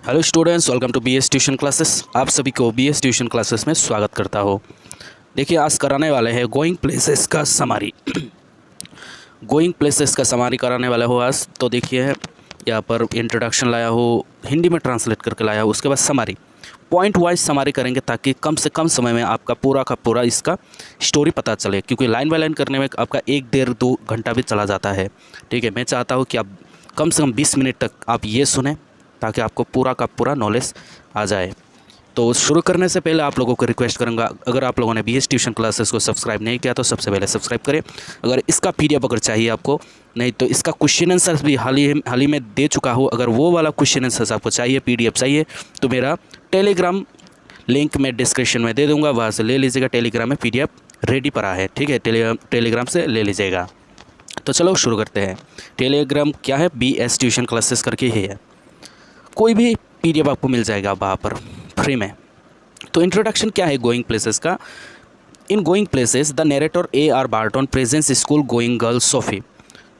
Hello students, welcome to BS tuition classes. आप सभी को बीएस ट्यूशन क्लासेस में स्वागत करता हूँ। देखिए, आज कराने वाले हैं गोइंग प्लेसेस का समरी। गोइंग प्लेसेस का समरी कराने वाला हो आज। तो देखिए, यहाँ पर इंट्रोडक्शन लाया हो, हिंदी में ट्रांसलेट करके लाया हो, उसके बाद समरी पॉइंट वाइज समरी करेंगे ताकि कम से कम समय में आपका पूरा का पूरा इसका स्टोरी पता चले, क्योंकि लाइन बाय लाइन करने में आपका 1-1.5-2 घंटा भी चला जाता है। ठीक है, मैं चाहता हूँ कि आप कम से कम 20 मिनट तक आप ये सुने ताकि आपको पूरा का पूरा नॉलेज आ जाए। तो शुरू करने से पहले आप लोगों को रिक्वेस्ट करूंगा, अगर आप लोगों ने बीएस ट्यूशन क्लासेस को सब्सक्राइब नहीं किया तो सबसे पहले सब्सक्राइब करें। अगर इसका पीडीएफ अगर चाहिए आपको, नहीं तो इसका क्वेश्चन आंसर्स भी हाल ही में दे चुका हूँ। अगर वो वाला क्वेश्चन आंसर्स आपको चाहिए, पीडीएफ चाहिए, तो मेरा टेलीग्राम लिंक मैं डिस्क्रिप्शन में दे दूँगा, वहाँ से ले लीजिएगा। टेलीग्राम में पीडीएफ रेडी पड़ा है, ठीक है, टेलीग्राम से ले लीजिएगा। तो चलो शुरू करते हैं। टेलीग्राम क्या है? बीएस ट्यूशन क्लासेस करके ही है। कोई भी पीडीएफ आपको मिल जाएगा वहाँ पर फ्री में। तो इंट्रोडक्शन क्या है गोइंग प्लेसेस का? In going places the narrator AR. Barton presence school going girl SoFi.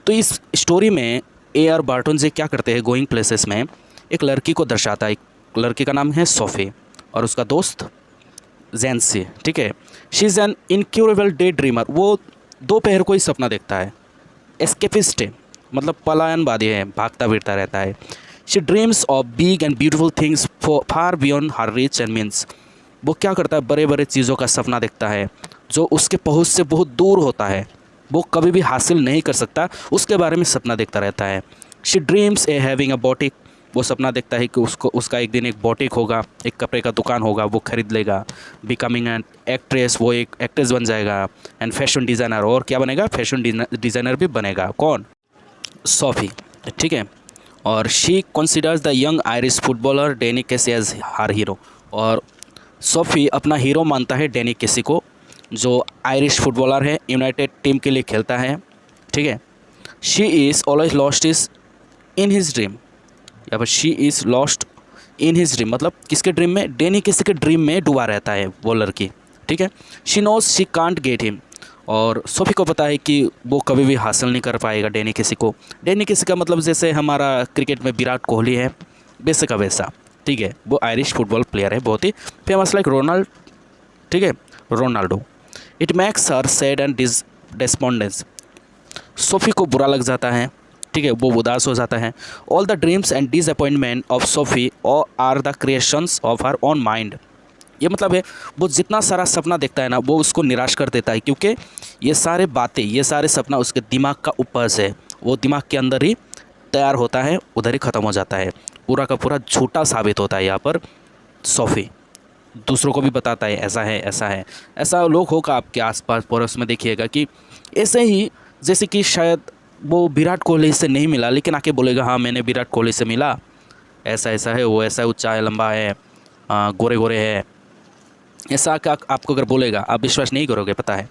तो इस स्टोरी में ए.आर. बार्टन जी क्या करते हैं? गोइंग प्लेसेस में एक लड़की को दर्शाता है। एक लड़की का नाम है सोफ़ी और उसका दोस्त जैंसी। ठीक है, she is an incurable day dreamer. वो दोपहर को ही सपना देखता है। एस्केपिस्ट है, मतलब पलायनवादी है, भागता फिरता रहता है। She dreams of big and beautiful things far beyond her reach and means. वो क्या करता है? बड़े बड़े चीज़ों का सपना देखता है जो उसके पहुंच से बहुत दूर होता है, वो कभी भी हासिल नहीं कर सकता, उसके बारे में सपना देखता रहता है। She dreams A having a boutique. वो सपना देखता है कि उसका एक दिन एक बोटिक होगा, एक कपड़े का दुकान होगा, वो खरीद लेगा। बिकमिंग एन एक्ट्रेस, वो एक एक्ट्रेस बन जाएगा। एंड फैशन डिज़ाइनर, और क्या बनेगा? फैशन डिज़ाइनर भी बनेगा। कौन? सोफ़ी। ठीक है, और she considers the young Irish footballer Danny Casey as her hero. और सोफ़ी अपना हीरो मानता है डैनी केसी को, जो आयरिश फुटबॉलर है, यूनाइटेड टीम के लिए खेलता है। ठीक है, she is always lost is in his dream. या फिर she is lost in his dream, मतलब किसके ड्रीम में? डैनी केसी के ड्रीम में डूबा रहता है वो लड़की। ठीक है, she knows she can't get him. और सोफ़ी को पता है कि वो कभी भी हासिल नहीं कर पाएगा डैनी केसी को। डैनी केसी का मतलब जैसे हमारा क्रिकेट में विराट कोहली है, वैसे का वैसा। ठीक है, वो आयरिश फुटबॉल प्लेयर है, बहुत ही फेमस, लाइक ठीक है, Ronaldo. It makes her sad and despondence. SoFi को बुरा लग जाता है। ठीक है, वो उदास हो जाता है। All the dreams and disappointment of Sophie are the creations of her own mind. ये मतलब है, वो जितना सारा सपना देखता है ना, वो उसको निराश कर देता है, क्योंकि ये सारे बातें, ये सारे सपना उसके दिमाग का उपज है। वो दिमाग के अंदर ही तैयार होता है, उधर ही ख़त्म हो जाता है। पूरा का पूरा झूठा साबित होता है यहाँ पर सोफ़ी। दूसरों को भी बताता है ऐसा है, ऐसा है। ऐसा लोग होगा आपके आसपास पड़ोस में, देखिएगा कि ऐसे ही, जैसे कि शायद वो विराट कोहली से नहीं मिला, लेकिन आके बोलेगा हाँ मैंने विराट कोहली से मिला, ऐसा ऐसा है, वो ऐसा ऊँचा है, लंबा है, गोरे गोरे है, ऐसा आपको अगर बोलेगा, आप विश्वास नहीं करोगे, पता है।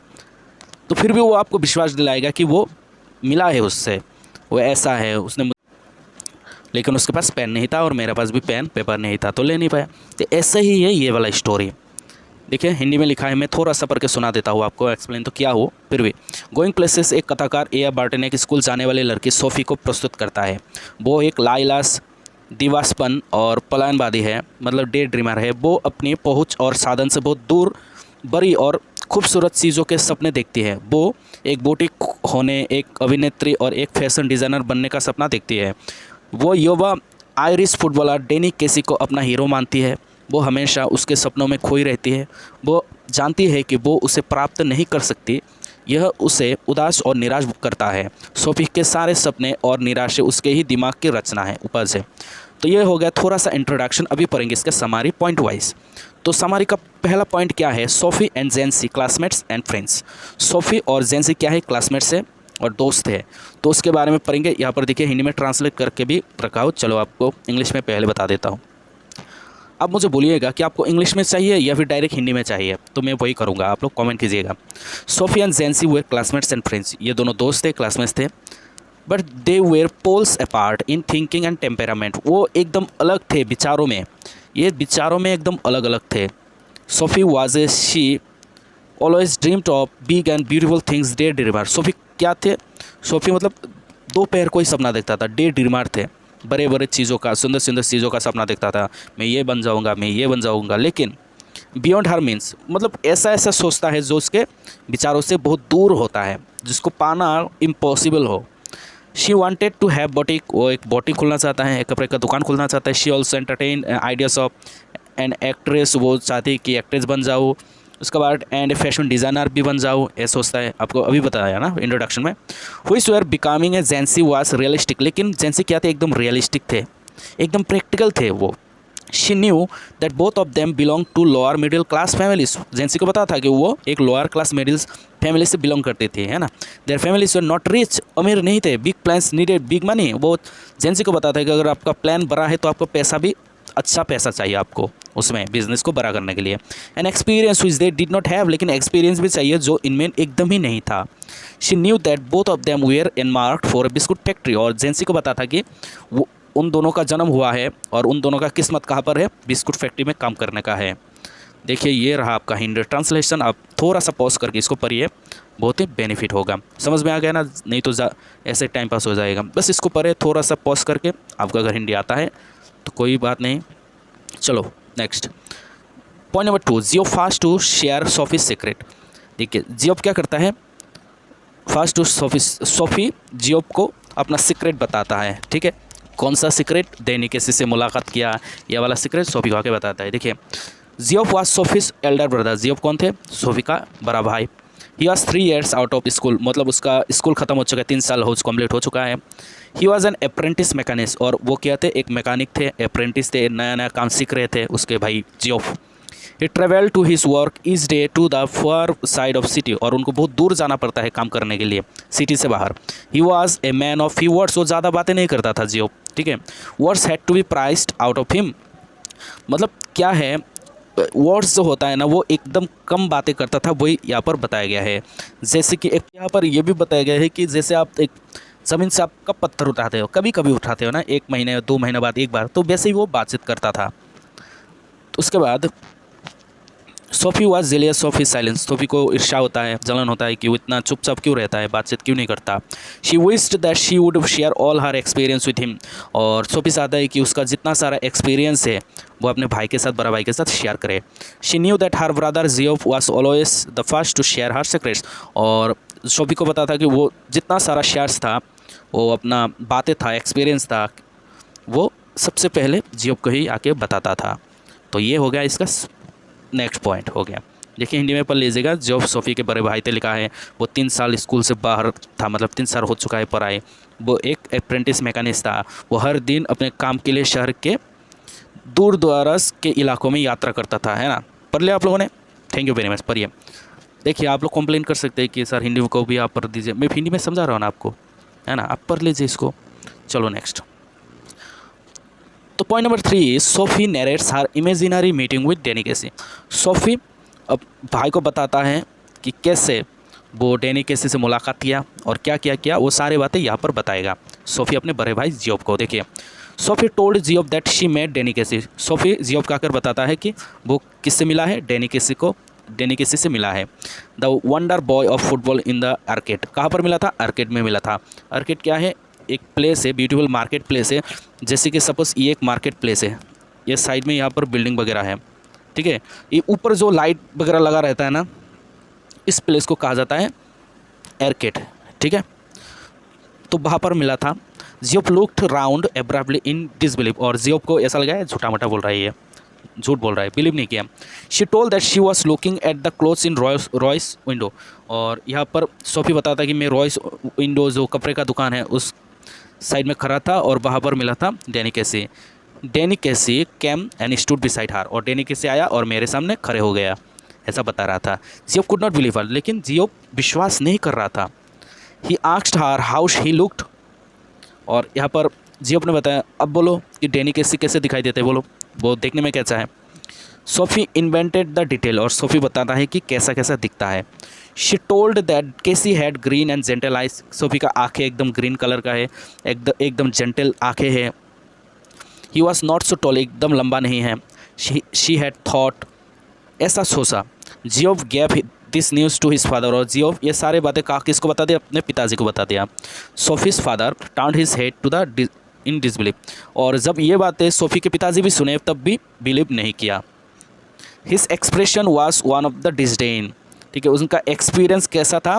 तो फिर भी वो आपको विश्वास दिलाएगा कि वो मिला है उससे, वो ऐसा है, उसने, लेकिन उसके पास पेन नहीं था और मेरे पास भी पेन पेपर नहीं था, तो ले नहीं पाया। तो ऐसे ही है ये वाला स्टोरी। देखिए, हिंदी में लिखा है, मैं थोड़ा सा पढ़ के सुना देता हूँ आपको, एक्सप्लेन तो क्या हो फिर भी। गोइंग प्लेसेस एक कथाकार ए.आर. बार्टन एक स्कूल जाने वाली लड़की सोफ़ी को प्रस्तुत करता है। वो एक लाइलास, दिवास्पन और पलायनवादी है, मतलब डे ड्रीमर है। वो अपनी पहुंच और साधन से बहुत दूर बड़ी और खूबसूरत चीज़ों के सपने देखती है। वो एक बुटीक होने, एक अभिनेत्री और एक फैशन डिज़ाइनर बनने का सपना देखती है। वो युवा आयरिश फुटबॉलर डैनी केसी को अपना हीरो मानती है। वो हमेशा उसके सपनों में खोई रहती है। वो जानती है कि वो उसे प्राप्त नहीं कर सकती। यह उसे उदास और निराश करता है। सोफ़ी के सारे सपने और निराशे उसके ही दिमाग की रचना है, उपज है। तो ये हो गया थोड़ा सा इंट्रोडक्शन। अभी पढ़ेंगे इसका समरी पॉइंट वाइज। तो समरी का पहला पॉइंट क्या है? Sophie and Jansie classmates and friends. Sophie और जैंसी क्या है? क्लासमेट्स है और दोस्त है। तो उसके बारे में पढ़ेंगे। यहाँ पर देखिए, हिंदी में ट्रांसलेट करके भी रखा हो, चलो आपको इंग्लिश में पहले बता देता हूँ। अब मुझे बोलिएगा कि आपको इंग्लिश में चाहिए या फिर डायरेक्ट हिंदी में चाहिए, तो मैं वही करूँगा, आप लोग कमेंट कीजिएगा। सोफ़ी एंड जैंसी वे क्लासमेट्स एंड फ्रेंड्स। ये दोनों दोस्त थे, क्लासमेट्स थे, but they were poles apart in thinking and temperament. वो एकदम अलग थे विचारों में, ये विचारों में एकदम अलग अलग थे। SoFi was a she always dreamed of big and beautiful things day dreamer. SoFi क्या थे? सोफ़ी मतलब दोपहर को ही सपना देखता था, डे ड्रीमर थे। बड़े बड़े चीज़ों का, सुंदर सुंदर चीज़ों का सपना देखता था, मैं ये बन जाऊँगा, मैं ये बन जाऊँगा। लेकिन बियॉन्ड हर मीन्स मतलब ऐसा ऐसा सोचता है जो उसके विचारों से बहुत दूर होता है, जिसको पाना इम्पॉसिबल हो। She wanted to have boutique, वो एक बोटिक खोलना चाहता है, एक कपड़े का दुकान खोलना चाहता है। She also entertain ideas of an actress, वो चाहती है कि एक्ट्रेस बन जाऊँ। उसके बाद एंड फैशन डिज़ाइनर भी बन जाऊँ, ऐसा सोचता है। आपको अभी बताया ना इंट्रोडक्शन में। Which were becoming a जेंसी was realistic, लेकिन जेंसी क्या थे, एकदम रियलिस्टिक थे, एकदम प्रैक्टिकल थे वो। She knew that both of them belong to lower middle class families, Jansie को पता था कि वो एक लोअर क्लास मिडिल फैमिली से बिलोंग करते थे, है ना। Their families were not rich, अमीर नहीं थे। Big plans needed big money, वो जेंसी को पता था कि अगर आपका प्लान बड़ा है तो आपको पैसा भी, अच्छा पैसा चाहिए आपको उसमें, बिजनेस को बड़ा करने के लिए। An experience which they did not have, लेकिन एक्सपीरियंस भी चाहिए जो इनमें एकदम ही नहीं था। She knew that both of them were earmarked for a biscuit factory, और जेंसी को पता था कि वो उन दोनों का जन्म हुआ है और उन दोनों का किस्मत कहाँ पर है, बिस्कुट फैक्ट्री में काम करने का है। देखिए ये रहा आपका हिंदी ट्रांसलेशन। आप थोड़ा सा पॉज करके इसको पढ़िए, बहुत ही बेनिफिट होगा। समझ में आ गया ना, नहीं तो ऐसे टाइम पास हो जाएगा। बस इसको पढ़े थोड़ा सा पॉज करके, आपको अगर हिंदी आता है तो कोई बात नहीं। चलो next point number 2, Geoff fast to share Sophie secret. देखिए जियोप क्या करता है, फास्ट टू सोफी जियोप को अपना सीक्रेट बताता है। ठीक है, कौन सा सीक्रेट, दैनिक किसी से मुलाकात किया, ये वाला सीक्रेट सोफी को आके बताता है। देखिए जियोप वाज सोफीज एल्डर ब्रदर, जियोप कौन थे, सोफी का बड़ा भाई। He was 3 years out of school, मतलब उसका स्कूल खत्म हो चुका है, 3 साल हो कम्प्लीट हो चुका है। He was an apprentice machinist, और वो क्या थे, एक मैकेनिक थे, अप्रेंटिस थे, नया नया काम सीख रहे थे उसके भाई Geoff. He travel to his work each day to the far side of city, और उनको बहुत दूर जाना पड़ता है काम करने के लिए, सिटी से बाहर। He was a man of few words, वो ज़्यादा बातें नहीं करता था जियोप। ठीक है, words had to be prised out of him, मतलब क्या है, वर्ड्स जो होता है ना वो एकदम कम बातें करता था, वही यहाँ पर बताया गया है। जैसे कि एक यहाँ पर ये भी बताया गया है कि जैसे आप एक ज़मीन से आप कब पत्थर उठाते हो, कभी कभी उठाते हो ना, 1 महीने 2 महीने बाद एक बार, तो वैसे ही वो बातचीत करता था। तो उसके बाद SoFi was jealous of his silence, SoFi को ईर्ष्या होता है, जलन होता है कि वो इतना चुपचाप क्यों रहता है, बातचीत क्यों नहीं करता। She wished that she would share all her experience with him, और सोफ़ी चाहता है कि उसका जितना सारा एक्सपीरियंस है वो अपने भाई के साथ, बड़ा भाई के साथ शेयर करे। She knew that her brother Geoff was always the first to share her secrets, और सोफ़ी को पता था कि वो जितना सारा शेयर्स था, वो अपना बातें था, एक्सपीरियंस था, वो सबसे पहले जियोप को ही आके बताता था। तो ये हो गया इसका नेक्स्ट पॉइंट हो गया। देखिए हिंदी में पढ़ लीजिएगा। जो सोफ़ी के बड़े भाई थे लिखा है, वो 3 साल स्कूल से बाहर था, मतलब 3 साल हो चुका है पढ़ाई। वो एक अप्रेंटिस मैकेनिस्ट था, वो हर दिन अपने काम के लिए शहर के दूर दराज के इलाकों में यात्रा करता था, है ना। पढ़ लिया आप लोगों ने, थैंक यू वेरी मच। पढ़िए। देखिए आप लोग कंप्लेन कर सकते हैं कि सर हिंदी को भी आप पढ़ दीजिए, मैं हिंदी में समझा रहा हूँ ना आपको, है ना, आप पढ़ लीजिए इसको। चलो नेक्स्ट, तो point number 3, Sophie narrates her imaginary meeting with Danny Casey. सोफ़ी अब भाई को बताता है कि कैसे वो डैनी केसी से मुलाकात किया और क्या क्या किया, वो सारी बातें यहाँ पर बताएगा सोफ़ी अपने बड़े भाई जियोप को। देखिए Sophie told Geoff that she met Danny Casey, Sophie Geoff का आकर बताता है कि वो किससे मिला है, डैनी केसी को, डैनी केसी से मिला है। The wonder boy of football in the arcade, कहाँ पर मिला था, आर्केड में मिला था। आर्केड क्या है, एक प्लेस है, ब्यूटीफुल मार्केट प्लेस है। जैसे कि सपोज ये एक मार्केट प्लेस है, ये साइड में यहाँ पर बिल्डिंग वगैरह है, ठीक है। ये ऊपर जो लाइट वगैरह लगा रहता है ना, इस प्लेस को कहा जाता है आर्केड, ठीक है। तो वहाँ पर मिला था। जियोप लुक्ड राउंड एब्रप्टली इन डिसबिलीफ, और जियोप को ऐसा लगा है झूठा मोटा बोल रहा है, ये झूठ बोल रहा है, बिलीव नहीं किया। She told that she was looking at the clothes in Royce window, और यहाँ पर सोफ़ी बताता कि मैं रॉयस विंडो जो कपड़े का दुकान है उस साइड में खड़ा था, और वहाँ पर मिला था Danny Casey. Danny Casey came and stood beside her, और डैनी केसी आया और मेरे सामने खड़े हो गया, ऐसा बता रहा था। जियोप कुड नॉट बिलीव हर, लेकिन जियोप विश्वास नहीं कर रहा था। He asked her how he looked, और यहाँ पर जियोप ने बताया, अब बोलो कि डैनी केसी कैसे दिखाई देते, बोलो वो देखने में कैसा है। सोफ़ी इन्वेंटेड द डिटेल, और सोफ़ी बताता है कि कैसा कैसा दिखता है। She told that Casey had green and gentle eyes, Sophie का आँखें एकदम ग्रीन कलर का है, एकदम जेंटल आँखें हैं। He was not so tall, एकदम लंबा नहीं है। शी हैड थॉट, ऐसा सोचा। Geoff gave this news to his father, और जियोप ये सारे बातें किसको बता दिया, अपने पिताजी को बता दिया। Sophie's father turned his head to the in disbelieve. और जब ये बातें सोफ़ी के पिताजी भी सुने तब भी बिलीव नहीं किया। His expression was one of the disdain, ठीक है, उनका एक्सपीरियंस कैसा था,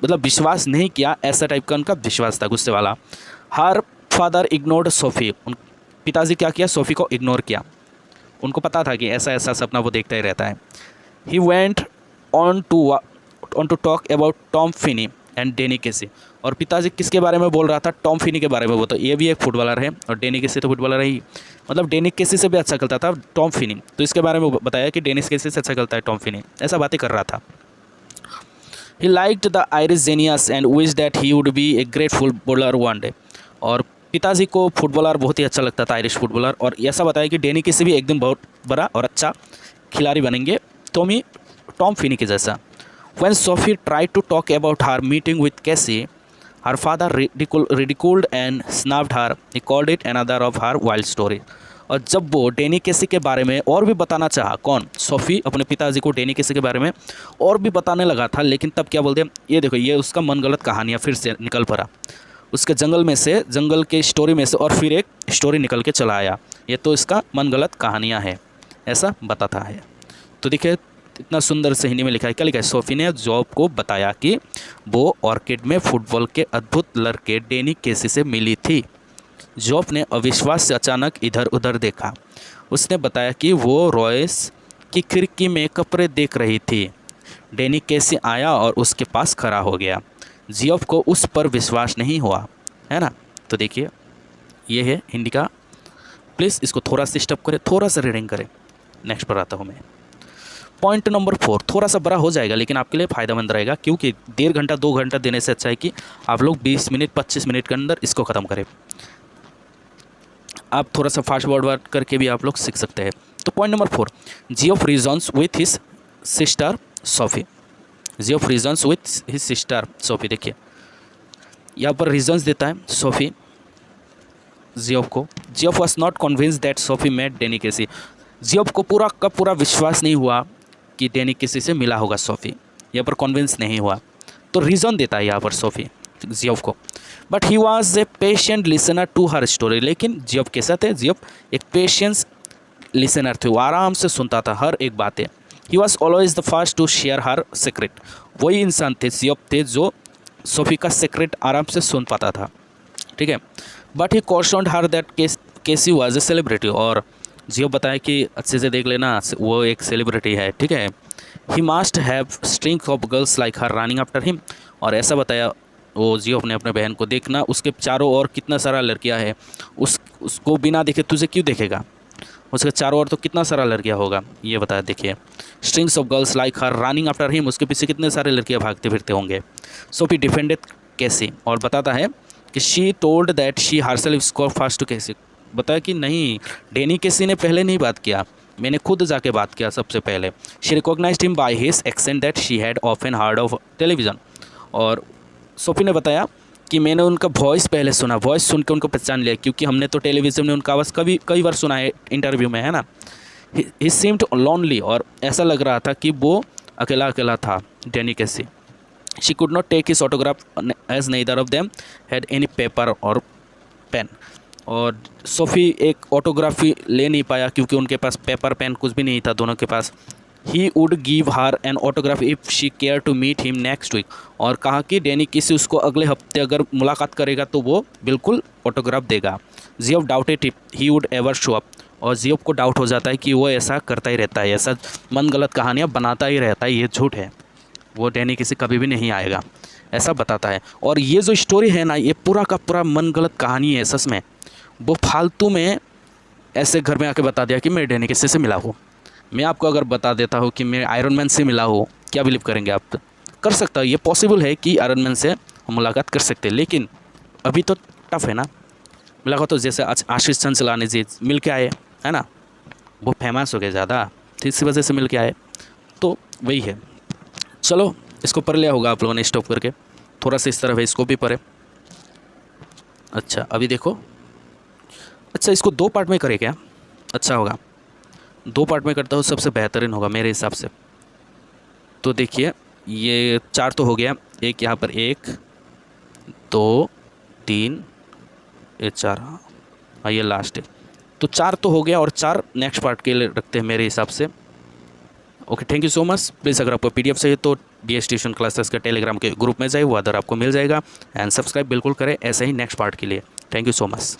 मतलब विश्वास नहीं किया, ऐसा टाइप का उनका विश्वास था, गुस्से वाला। हर फादर इग्नोर्ड सोफ़ी, उन पिताजी क्या किया, सोफ़ी को इग्नोर किया, उनको पता था कि ऐसा ऐसा सपना वो देखता ही रहता है। He went on to talk about Tom Finney and Danny Casey. और पिताजी किसके बारे में बोल रहा था, टॉम फिनी के बारे में। वो तो ये भी एक फुटबॉलर है और डेनी केसी तो फुटबॉलर है ही, मतलब डेनी केसी से भी अच्छा खेलता था टॉम फिनी, तो इसके बारे में बताया कि डेनिस केसी से अच्छा खेलता है टॉम फिनी, ऐसा बातें कर रहा था। He liked the Irish genius and wish that he would be a great footballer one day. और पिताजी को फुटबॉलर बहुत ही अच्छा लगता था, आयरिश फुटबॉलर, और ऐसा बताया कि डेनी केसी भी एक दिन बहुत बड़ा और अच्छा खिलाड़ी बनेंगे, टॉम फिनी के जैसा। When Sophie tried to talk about her meeting with Cassie, her father ridiculed and snubbed her. He called it another of her wild story. और जब वो डेनी केसी के बारे में और भी बताना चाहा, कौन, सोफ़ी अपने पिताजी को डेनी केसी के बारे में और भी बताने लगा था, लेकिन तब क्या बोलते हैं, ये देखो ये उसका मन गलत कहानियाँ फिर से निकल पड़ा उसके जंगल के स्टोरी में से, और फिर एक स्टोरी निकल के चला आया, ये तो इसका मन गलत कहानियाँ है, ऐसा बताता है। तो देखिए इतना सुंदर से हिंदी में लिखा है, क्या लिखा है, सोफ़ी ने जॉब को बताया कि वो ऑर्किड में फुटबॉल के अद्भुत लड़के डेनी केसी से मिली थी। जॉब ने अविश्वास से अचानक इधर उधर देखा। उसने बताया कि वो रॉयस की खिड़की में कपड़े देख रही थी। डेनी केसी आया और उसके पास खड़ा हो गया। जियोफ को उस पर विश्वास नहीं हुआ, है ना। तो देखिए ये है हिंदी का, प्लीज़ इसको थोड़ा सा स्टॉप करें, थोड़ा सा रीडिंग करें। नेक्स्ट पर आता हूँ मैं। पॉइंट नंबर 4 थोड़ा सा बड़ा हो जाएगा लेकिन आपके लिए फ़ायदेमंद रहेगा, क्योंकि 1.5 घंटा 2 घंटा देने से अच्छा है कि आप लोग 20 मिनट 25 मिनट के अंदर इसको ख़त्म करें। आप थोड़ा सा फास्ट फॉरवर्ड करके भी आप लोग सीख सकते हैं। तो point number 4, Geoff reasons with his sister Sophie. Geoff reasons with his sister Sophie, देखिए यहाँ पर रीजन्स देता है सोफ़ी जियोफ को। Geoff was not convince that Sophie met Danny Casey. Geoff को पूरा का पूरा विश्वास नहीं हुआ कि डेनी केसी से मिला होगा सोफ़ी, यहाँ पर कन्विंस नहीं हुआ, तो रीज़न देता है यहाँ पर सोफ़ी जियोफ को। But he was a patient listener to her story. लेकिन जियोफ कैसा थे, जियोफ एक पेशेंस लिसनर थे, वो आराम से सुनता था हर एक बातें। He was always the first to share her secret. वही इंसान थे जियोफ थे जो सोफ़ी का सीक्रेट आराम से सुन पाता था, ठीक है। But he cautioned her that Casey was a celebrity. और जियोफ बताया कि अच्छे से देख लेना वो एक सेलिब्रिटी है, ठीक है। He must have string of girls like her running after him. और ऐसा बताया वो जियोफ ने अपने बहन को, देखना उसके चारों ओर कितना सारा लड़कियां है, उसको बिना देखे तुझे क्यों देखेगा, उसके चारों ओर तो कितना सारा लड़कियां होगा, ये बताया। देखिए strings of girls like her running after him, उसके पीछे कितने सारे लड़कियां भागते फिरते होंगे। सोफ़ी डिफेंडेड केसी और बताता है कि she told that she herself score fast to Casey. बताया कि नहीं, डेनी केसी ने पहले नहीं बात किया, मैंने खुद जाके बात किया सबसे पहले। She recognised him by his accent that she had often heard of television. और सोफ़ी ने बताया कि मैंने उनका वॉइस पहले सुना, वॉइस सुन के उनको पहचान लिया, क्योंकि हमने तो टेलीविज़न में उनका आवाज़ कई बार सुना है इंटरव्यू में, है ना। ही सीम्ड लोनली, और ऐसा लग रहा था कि वो अकेला अकेला था Danny Casey. She could not take his autograph as neither of them had any paper और पेन। और सोफ़ी एक ऑटोग्राफी ले नहीं पाया क्योंकि उनके पास पेपर पेन कुछ भी नहीं था दोनों के पास। He would give her an autograph if she care to meet him next week. और कहा कि डेनी केसी उसको अगले हफ्ते अगर मुलाकात करेगा तो वो बिल्कुल ऑटोग्राफ देगा। Geoff doubted if he would ever show up. और जियोफ को डाउट हो जाता है कि वो ऐसा करता ही रहता है, ऐसा मन गलत कहानियाँ बनाता ही रहता है, ये झूठ है, वो डेनी केसी कभी भी नहीं आएगा, ऐसा बताता है। और ये जो स्टोरी है ना, ये पूरा का पूरा मन गलत कहानी है सच में। वो फालतू में ऐसे घर में आके बता दिया कि मैं डेनी केसी से मिला हूँ। मैं आपको अगर बता देता हूँ कि मैं आयरन मैन से मिला हूँ, क्या बिलीव करेंगे आप? कर सकता है, ये पॉसिबल है कि आयरन मैन से हम मुलाकात कर सकते हैं, लेकिन अभी तो टफ है ना मुलाकात। तो जैसे आज आशीष चंचलानी जी मिल के आए, है ना, वो फेमस हो गए ज़्यादा, तो इसी वजह से मिल के आए, तो वही है। चलो इसको पढ़ लिया होगा आप लोगों ने स्टॉप करके, थोड़ा सा इस तरफ है, इसको भी पढ़े। अच्छा अभी देखो, अच्छा इसको 2 पार्ट में करें क्या? अच्छा होगा, 2 पार्ट में करता हूँ, सबसे बेहतरीन होगा मेरे हिसाब से। तो देखिए ये 4 तो हो गया, एक यहाँ पर 1 2 3 ये 4, हाँ ये लास्ट है। तो 4 तो हो गया और 4 नेक्स्ट पार्ट के लिए रखते हैं मेरे हिसाब से। Okay, thank you so much. Please अगर आपको PDF चाहिए तो BS ट्यूशन क्लासेस के टेलीग्राम के ग्रुप में जाइए, वो अदर आपको मिल जाएगा। एंड सब्सक्राइब बिल्कुल करें ऐसे ही नेक्स्ट पार्ट के लिए। Thank you so much.